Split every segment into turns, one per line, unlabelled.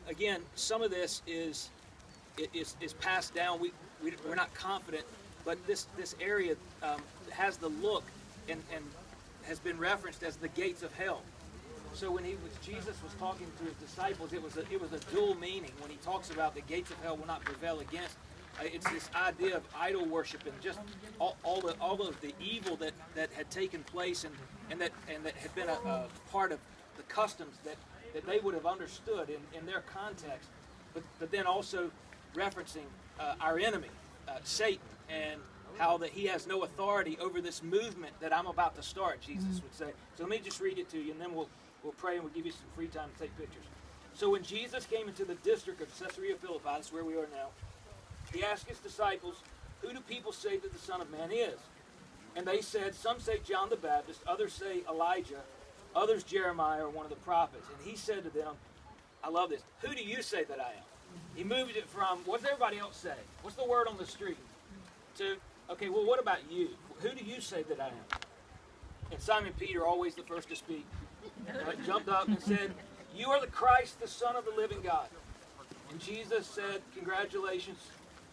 Again, some of this is passed down. We're not confident, but this area has the look and has been referenced as the gates of hell. So when Jesus was talking to his disciples, it was a dual meaning. When he talks about the gates of hell will not prevail against, it's this idea of idol worship and just all of the evil that had taken place and that had been a part of the customs that they would have understood in their context, but then also referencing our enemy, Satan, and how that he has no authority over this movement that I'm about to start, Jesus would say. So let me just read it to you, and then we'll pray and we'll give you some free time to take pictures. So when Jesus came into the district of Cesaria Phillipi, that's where we are now, he asked his disciples, "Who do people say that the Son of Man is?" And they said, "Some say John the Baptist, others say Elijah, others Jeremiah or one of the prophets." And he said to them, I love this, "Who do you say that I am?" He moved it from, what does everybody else say? What's the word on the street? To, okay, well, what about you? Who do you say that I am? And Simon Peter, always the first to speak, jumped up and said, "You are the Christ, the Son of the living God." And Jesus said, "Congratulations.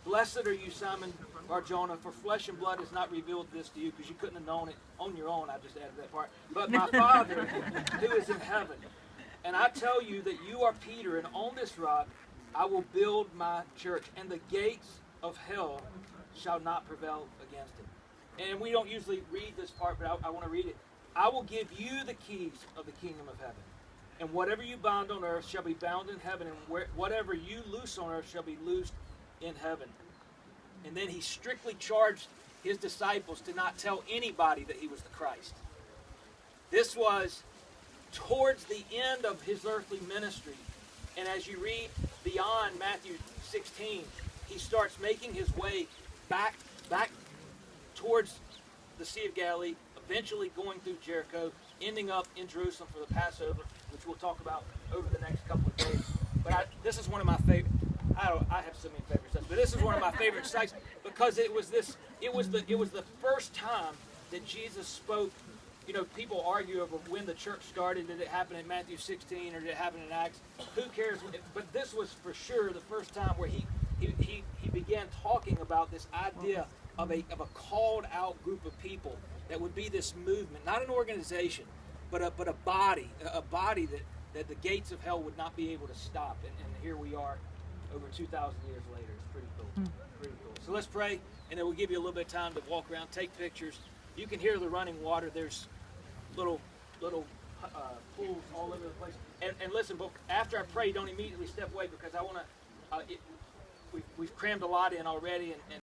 Blessed are you, Simon Bar-Jonah, for flesh and blood has not revealed this to you," because you couldn't have known it on your own. I just added that part. "But my Father who is in heaven. And I tell you that you are Peter, and on this rock I will build my church, and the gates of hell shall not prevail against it." And we don't usually read this part, but I want to read it. "I will give you the keys of the kingdom of heaven. And whatever you bind on earth shall be bound in heaven, and whatever you loose on earth shall be loosed in heaven." And then he strictly charged his disciples to not tell anybody that he was the Christ. This was towards the end of his earthly ministry. And as you read beyond Matthew 16, he starts making his way back towards the Sea of Galilee, eventually going through Jericho, ending up in Jerusalem for the Passover, which we'll talk about over the next couple of days. But this is one of my favorite. I have so many favorite sites, but this is one of my favorite sites because it was the first time that Jesus spoke. You know, people argue over when the church started. Did it happen in Matthew 16 or did it happen in Acts? Who cares? But this was for sure the first time where he began talking about this idea of a called out group of people that would be this movement, not an organization, but a body that the gates of hell would not be able to stop. And here we are, over 2,000 years later. It's pretty cool. Pretty cool. So let's pray, and then we'll give you a little bit of time to walk around, take pictures. You can hear the running water. There's little pools all over the place. And listen, but after I pray, don't immediately step away because I want to. We've crammed a lot in already, and